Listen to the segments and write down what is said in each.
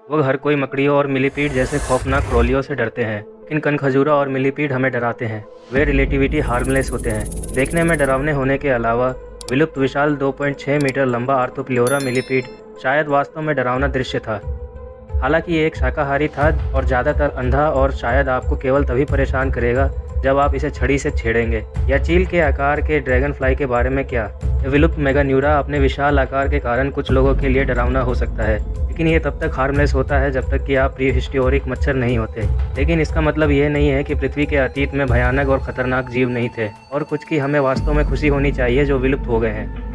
वो हर कोई मकड़ियों और मिलीपीड जैसे खौफनाक क्रोलियों से डरते हैं, लेकिन कनखजूरा और मिलीपीड हमें डराते हैं। वे रिलेटिविटी हार्मलेस होते हैं। देखने में डरावने होने के अलावा विलुप्त विशाल 2.6 मीटर लंबा आर्थोप्लियोरा मिलीपीड शायद वास्तव में डरावना दृश्य था। हालांकि ये एक शाकाहारी था और ज़्यादातर अंधा और शायद आपको केवल तभी परेशान करेगा जब आप इसे छड़ी से छेड़ेंगे। या चील के आकार के ड्रैगनफ्लाई के बारे में क्या? विलुप्त मेगान्यूरा अपने विशाल आकार के कारण कुछ लोगों के लिए डरावना हो सकता है, लेकिन ये तब तक हार्मलेस होता है जब तक कि आप प्रीहिस्टोरिक मच्छर नहीं होते। लेकिन इसका मतलब ये नहीं है कि पृथ्वी के अतीत में भयानक और खतरनाक जीव नहीं थे, और कुछ की हमें वास्तव में खुशी होनी चाहिए जो विलुप्त हो गए हैं।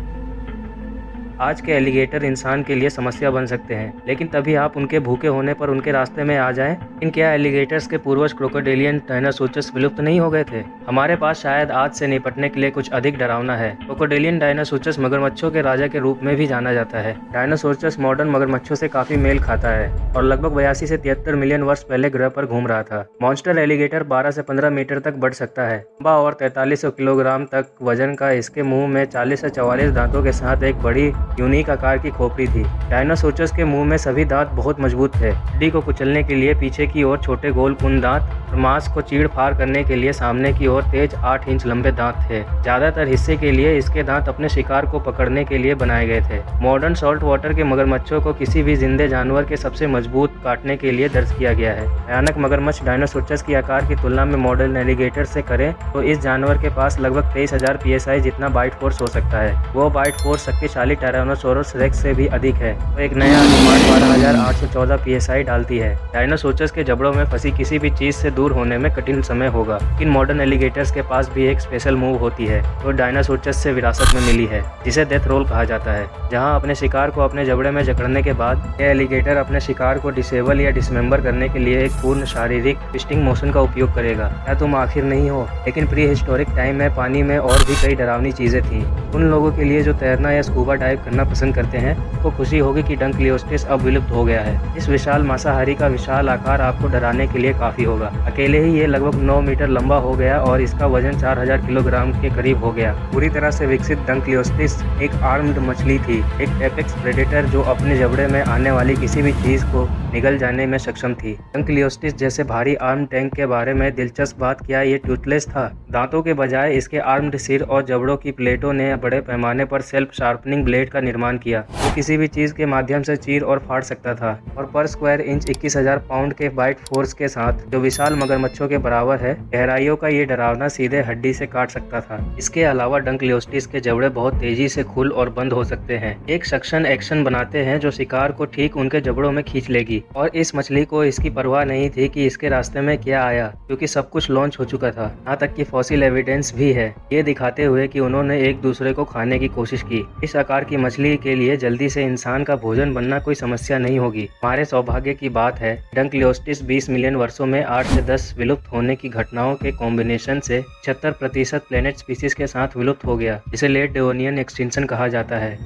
आज के एलिगेटर इंसान के लिए समस्या बन सकते हैं, लेकिन तभी आप उनके भूखे होने पर उनके रास्ते में आ जाएं। इन क्या एलिगेटर्स के पूर्वज क्रोकोडिलियन डायनासोरस विलुप्त नहीं हो गए थे? हमारे पास शायद आज से निपटने के लिए कुछ अधिक डरावना है। क्रोकोडिलियन डायनासोरस मगरमच्छों के राजा के रूप में भी जाना जाता है। डायनासोरस मॉडर्न मगरमच्छों से काफी मेल खाता है और लगभग 82 से 73 मिलियन वर्ष पहले ग्रह पर घूम रहा था। मॉन्स्टर एलिगेटर 12 से 15 मीटर तक बढ़ सकता है, लंबा और 4300 किलोग्राम तक वजन का। इसके मुंह में 40 से 44 दांतों के साथ एक बड़ी यूनिक आकार की खोपड़ी थी। डायनासोरस के मुंह में सभी दांत बहुत मजबूत थे। हड्डी को कुचलने के लिए पीछे की ओर छोटे गोल कुन दांत और मांस को चीड़-फाड़ करने के लिए सामने की ओर तेज 8 इंच लंबे दांत थे। ज्यादातर हिस्से के लिए इसके दांत अपने शिकार को पकड़ने के लिए बनाए गए थे। मॉडर्न सॉल्ट वाटर के मगरमच्छों को किसी भी जिंदे जानवर के सबसे मजबूत काटने के लिए दर्ज किया गया है। भयानक मगरमच्छ डायनासोरस की आकार की तुलना में मॉडर्न एलिगेटर से करें तो इस जानवर के पास लगभग 23,000 psi जितना बाइट फोर्स हो सकता है। वो बाइट फोर्स शक्तिशाली टायरानोसोरस रेक्स से भी अधिक है। तो एक नया अनुमान 12,814 psi डालती है। डायनासोरस के जबड़ों में फंसी किसी भी चीज से दूर होने में कठिन समय होगा। इन मॉडर्न एलिगेटर्स के पास भी एक स्पेशल मूव होती है जो डायनासोरस से विरासत में मिली है, जिसे डेथ रोल कहा जाता है, जहां अपने शिकार को अपने जबड़े में जकड़ने के बाद यह एलिगेटर अपने शिकार को डिसेबल या डिसमेंबर करने के लिए एक पूर्ण शारीरिक ट्विस्टिंग मोशन का उपयोग करेगा। क्या तुम आखिर नहीं हो? लेकिन प्री हिस्टोरिक टाइम में पानी में और भी कई डरावनी चीजें थी। उन लोगों के लिए जो तैरना या स्कूबा डाइव करना पसंद करते हैं को खुशी होगी कि डंकलियोस्टिस अब विलुप्त हो गया है। इस विशाल मांसाहारी का विशाल आकार आपको डराने के लिए काफी होगा। अकेले ही ये लगभग 9 मीटर लंबा हो गया और इसका वजन 4000 किलोग्राम के करीब हो गया। पूरी तरह से विकसित डंकलियोस्टिस एक आर्म्ड मछली थी, एक एपेक्स प्रेडेटर जो अपने जबड़े में आने वाली किसी भी चीज को निगल जाने में सक्षम थी। डंकलियोस्टिस जैसे भारी आर्म टैंक के बारे में दिलचस्प बात क्या ये टूथलेस था? दांतों के बजाय इसके आर्म्ड सिर और जबड़ों की प्लेटों ने बड़े पैमाने पर सेल्फ शार्पनिंग ब्लेड का निर्माण किया। वो किसी भी चीज के माध्यम से चीर और फाड़ सकता था, और पर स्क्वायर इंच 21,000 पाउंड के बाइट फोर्स के साथ, जो विशाल मगरमच्छों के बराबर है, गहराइयों का ये डरावना सीधे हड्डी से काट सकता था। इसके अलावा डंकलियोस्टिस के जबड़े बहुत तेजी से खुल और बंद हो सकते हैं। एक सक्शन एक्शन बनाते हैं जो शिकार को ठीक उनके जबड़ों में खींच लेगी, और इस मछली को इसकी परवाह नहीं थी कि इसके रास्ते में क्या आया, क्योंकि सब कुछ लॉन्च हो चुका था। यहाँ तक कि फॉसिल एविडेंस भी है, ये दिखाते हुए कि उन्होंने एक दूसरे को खाने की कोशिश की। इस आकार की मछली के लिए जल्दी से इंसान का भोजन बनना कोई समस्या नहीं होगी। हमारे सौभाग्य की बात है डंकलियोस्टिस 20 मिलियन वर्षों में 8 से 10 विलुप्त होने की घटनाओं के कॉम्बिनेशन से 76% प्लेनेट स्पीसीज के साथ विलुप्त हो गया, जिसे लेट डेवोनियन एक्सटिंक्शन कहा जाता है।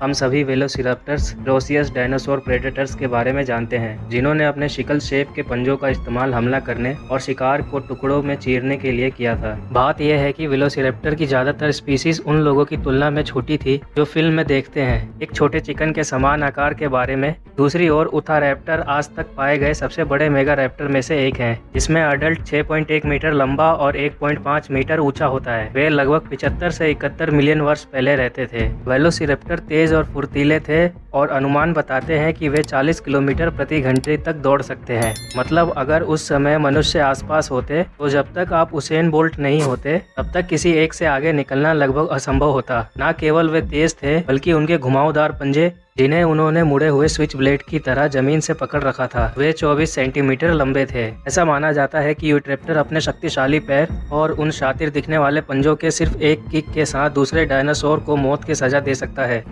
हम सभी वेलोसिराप्टर्स, रोसियस डायनासोर प्रेडेटर्स के बारे में जानते हैं, जिन्होंने अपने शिकल शेप के पंजों का इस्तेमाल हमला करने और शिकार को टुकड़ों में चीरने के लिए किया था। बात यह है कि वेलोसिराप्टर की ज्यादातर स्पीसीज उन लोगों की तुलना में छोटी थी जो फिल्म में देखते हैं, एक छोटे चिकन के समान आकार के बारे में। दूसरी ओर उथारैप्टर आज तक पाए गए सबसे बड़े मेगा रैप्टर में से एक है, जिसमें अडल्ट 6.1 मीटर लंबा और 1.5 मीटर ऊंचा होता है। वे लगभग 75 से 71 मिलियन वर्ष पहले रहते थे। वेलोसिराप्टर तेज और फुर्तीले थे, और अनुमान बताते हैं कि वे 40 किलोमीटर प्रति घंटे तक दौड़ सकते हैं। मतलब अगर उस समय मनुष्य आसपास होते तो जब तक आप उसेन बोल्ट नहीं होते तब तक किसी एक से आगे निकलना लगभग असंभव होता। न केवल वे तेज थे, बल्कि उनके घुमावदार पंजे, जिन्हें उन्होंने मुड़े हुए स्विच ब्लेड की तरह जमीन से पकड़ रखा था, वे 24 सेंटीमीटर लंबे थे। ऐसा माना जाता है कि यूट्रेप्टर अपने शक्तिशाली पैर और उन शातिर दिखने वाले पंजों के सिर्फ एक किक के साथ दूसरे डायनासोर को मौत की सजा दे सकता है।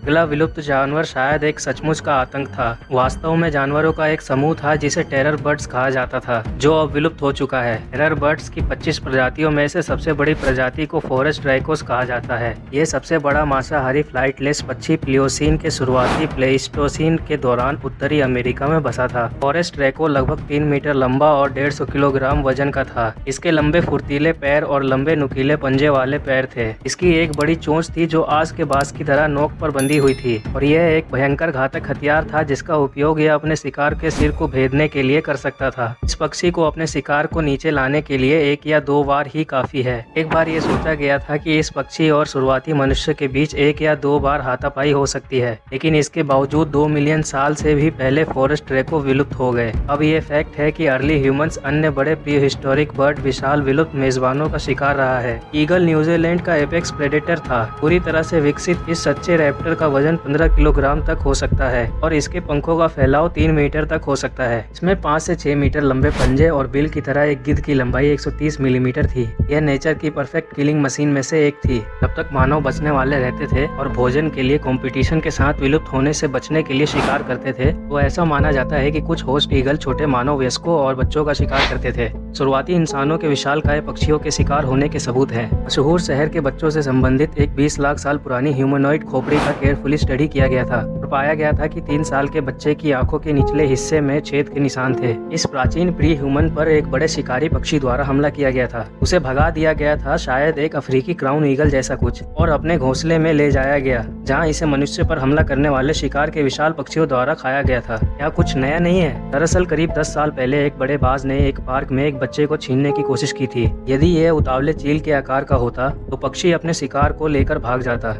अगला विलुप्त जानवर शायद एक सचमुच का आतंक था। वास्तव में जानवरों का एक समूह था जिसे टेरर बर्ड्स कहा जाता था, जो अब विलुप्त हो चुका है। टेरर बर्ड्स की 25 प्रजातियों में से सबसे बड़ी प्रजाति को फॉरेस्ट ड्रैकोस कहा जाता है। ये सबसे बड़ा मांसाहारी फ्लाइटलेस पक्षी प्लियोसीन के शुरुआती प्लेइस्टोसीन के दौरान उत्तरी अमेरिका में बसा था। फॉरेस्ट ड्रैको लगभग 3 मीटर लंबा और 150 किलोग्राम वजन का था। इसके लंबे फुर्तीले पैर और लंबे नुकीले पंजे वाले पैर थे। इसकी एक बड़ी चोंच थी जो आस के बांस की तरह नोक पर बंधी बंधी हुई थी और यह एक भयंकर घातक हथियार था जिसका उपयोग यह अपने शिकार के सिर को भेदने के लिए कर सकता था। इस पक्षी को अपने शिकार को नीचे लाने के लिए 1 या 2 बार ही काफी है। एक बार ये सोचा गया था कि इस पक्षी और शुरुआती मनुष्य के बीच 1 या 2 बार हाथापाई हो सकती है, लेकिन इसके बावजूद 2 मिलियन साल से भी पहले फॉरेस्ट ड्रैको विलुप्त हो गए। अब ये फैक्ट है कि अर्ली ह्यूमंस अन्य बड़े प्रीहिस्टोरिक बर्ड विशाल विलुप्त मेजबानों का शिकार रहा है। ईगल न्यूजीलैंड का एपेक्स प्रेडेटर था। पूरी तरह से विकसित इस सच्चे रैप्टर का वजन 15 किलोग्राम तक हो सकता है और इसके पंखों का फैलाव 3 मीटर तक हो सकता है। इसमें 5 से 6 मीटर लंबे पंजे और बिल की तरह एक गिद्ध की लंबाई 130 मिलीमीटर थी। यह नेचर की परफेक्ट किलिंग मशीन में से एक थी। जब तक मानव बचने वाले रहते थे और भोजन के लिए कंपटीशन के साथ विलुप्त होने से बचने के लिए शिकार करते थे, तो ऐसा माना जाता है कि कुछ होस्ट ईगल छोटे मानव वयस्कों और बच्चों का शिकार करते थे। शुरुआती इंसानों के विशालकाय पक्षियों के शिकार होने के सबूत हैं। मशहूर शहर के बच्चों से संबंधित एक 20 लाख साल पुरानी ह्यूमनॉइड खोपड़ी का केयरफुली स्टडी किया गया था और पाया गया था कि 3 साल के बच्चे की आंखों के निचले हिस्से में छेद के निशान थे। इस प्राचीन प्री ह्यूमन पर एक बड़े शिकारी पक्षी द्वारा हमला किया गया था। उसे भगा दिया गया था, शायद एक अफ्रीकी क्राउन ईगल जैसा कुछ, और अपने घोंसले में ले जाया गया जहां इसे मनुष्य पर हमला करने वाले शिकार के विशाल पक्षियों द्वारा खाया गया था। यह कुछ नया नहीं है। दरअसल करीब 10 साल पहले एक बड़े बाज ने एक पार्क में एक बच्चे को छीनने की कोशिश की थी। यदि यह उतावले चील के आकार का होता तो पक्षी अपने शिकार को लेकर भाग जाता।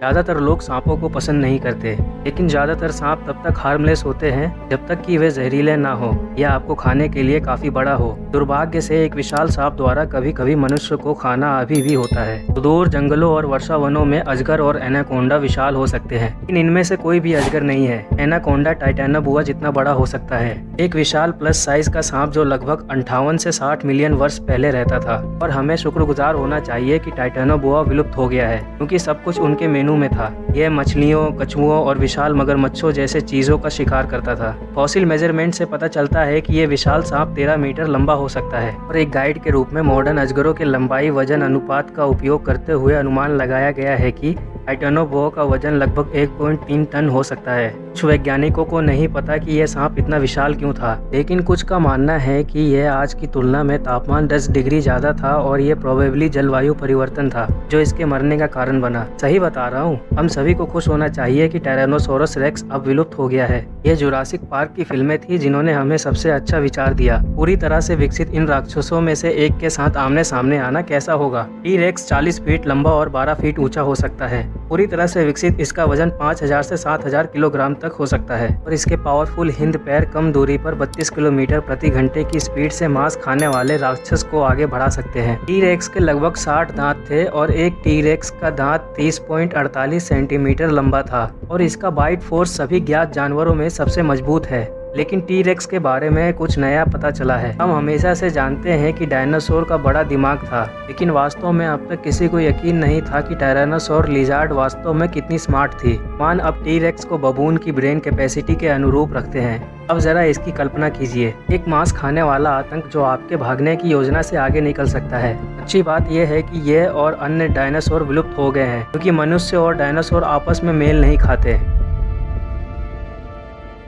ज्यादातर लोग सांपों को पसंद नहीं करते, लेकिन ज्यादातर सांप तब तक हार्मलेस होते हैं जब तक कि वे जहरीले ना हो या आपको खाने के लिए काफी बड़ा हो। दुर्भाग्य से एक विशाल सांप द्वारा कभी कभी मनुष्य को खाना अभी भी होता है। सुदूर जंगलों और वर्षा वनों में अजगर और एनाकोंडा विशाल हो सकते हैं, लेकिन इनमें से कोई भी अजगर नहीं है। एनाकोंडा टाइटेनाबुआ जितना बड़ा हो सकता है, एक विशाल प्लस साइज का सांप जो लगभग 58 से 60 मिलियन वर्ष पहले रहता था। और हमें शुक्रगुजार होना चाहिए कि टाइटेनाबुआ विलुप्त हो गया है, क्योंकि सब कुछ उनके मेनू में था। यह मछलियों, कछुओं और विशाल मगरमच्छों जैसे चीजों का शिकार करता था। फॉसिल मेजरमेंट से पता चलता है कि यह विशाल सांप 13 मीटर लंबा हो सकता है और एक गाइड के रूप में मॉडर्न अजगरों के लंबाई वजन अनुपात का उपयोग करते हुए अनुमान लगाया गया है कि टाइटेनाबुआ का वजन लगभग 1.3 टन हो सकता है। कुछ वैज्ञानिकों को नहीं पता कि यह सांप इतना विशाल क्यों था, लेकिन कुछ का मानना है कि यह आज की तुलना में तापमान 10 डिग्री ज्यादा था और यह प्रोबेबली जलवायु परिवर्तन था जो इसके मरने का कारण बना। सही बता रहा हूँ। हम सभी को खुश होना चाहिए कि टायरानोसोरस रेक्स अब विलुप्त हो गया है। यह जुरासिक पार्क की फिल्में थी जिन्होंने हमें सबसे अच्छा विचार दिया। पूरी तरह से विकसित इन राक्षसों में से एक के साथ आमने सामने आना कैसा होगा। टी-रेक्स 40 फीट लंबा और 12 फीट ऊंचा हो सकता है। पूरी तरह से विकसित इसका वजन 5000 से 7000 किलोग्राम तक हो सकता है और इसके पावरफुल हिंद पैर कम दूरी पर 32 किलोमीटर प्रति घंटे की स्पीड से मांस खाने वाले राक्षस को आगे बढ़ा सकते हैं। टी-रेक्स के लगभग 60 दांत थे और एक टी-रेक्स का दांत 30.48 सेंटीमीटर लंबा था और इसका बाइट फोर्स सभी ज्ञात जानवरों में सबसे मजबूत है। लेकिन टी-रेक्स के बारे में कुछ नया पता चला है। हम हमेशा से जानते हैं कि डायनासोर का बड़ा दिमाग था, लेकिन वास्तव में अब तक किसी को यकीन नहीं था कि टायरानोसोर लिजार्ड वास्तव में कितनी स्मार्ट थी। मान अब टी-रेक्स को बबून की ब्रेन कैपेसिटी के अनुरूप रखते हैं। अब जरा इसकी कल्पना कीजिए, एक मांस खाने वाला आतंक जो आपके भागने की योजना से आगे निकल सकता है। अच्छी बात यह है कि यह और अन्य डायनासोर विलुप्त हो गए हैं क्योंकि मनुष्य और डायनासोर आपस में मेल नहीं खाते।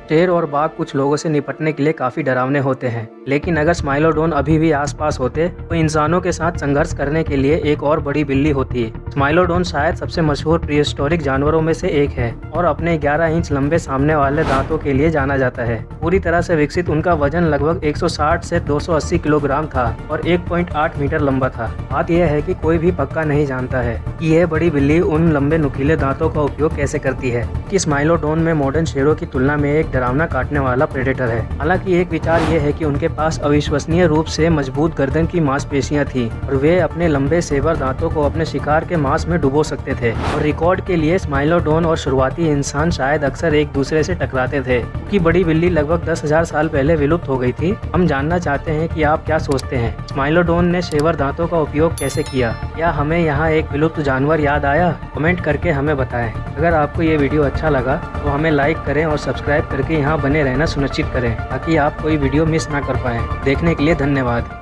शेर और बाघ कुछ लोगों से निपटने के लिए काफी डरावने होते हैं, लेकिन अगर स्माइलोडोन अभी भी आसपास होते तो इंसानों के साथ संघर्ष करने के लिए एक और बड़ी बिल्ली होती है। स्माइलोडोन शायद सबसे मशहूर प्रीहिस्टोरिक जानवरों में से एक है और अपने 11 इंच लंबे सामने वाले दांतों के लिए जाना जाता है। पूरी तरह से विकसित उनका वजन लगभग 160 से 280 किलोग्राम था और 1.8 मीटर लंबा था। बात यह है कि कोई भी पक्का नहीं जानता है कि यह बड़ी बिल्ली उन लंबे नुकीले दांतों का उपयोग कैसे करती है कि स्माइलोडोन में मॉडर्न शेरों की तुलना में एक डरावना काटने वाला प्रेडेटर है। हालांकि एक विचार यह है कि उनके पास अविश्वसनीय रूप से मजबूत गर्दन की मांसपेशियां थी और वे अपने लंबे सेवर दांतों को अपने शिकार के मांस में डुबो सकते थे। और रिकॉर्ड के लिए स्माइलोडोन और शुरुआती इंसान शायद अक्सर एक दूसरे से टकराते थे क्योंकि बड़ी बिल्ली लगभग 10,000 साल पहले विलुप्त हो गई थी। हम जानना चाहते हैं कि आप क्या सोचते हैं, स्माइलोडोन ने सेवर दांतों का उपयोग कैसे किया? या हमें यहाँ एक विलुप्त जानवर याद आया? कमेंट करके हमें बताएं। अगर आपको ये वीडियो अच्छा लगा तो हमें लाइक करें और सब्सक्राइब करके यहाँ बने रहना सुनिश्चित करें ताकि आप कोई वीडियो मिस ना कर पाएं। देखने के लिए धन्यवाद।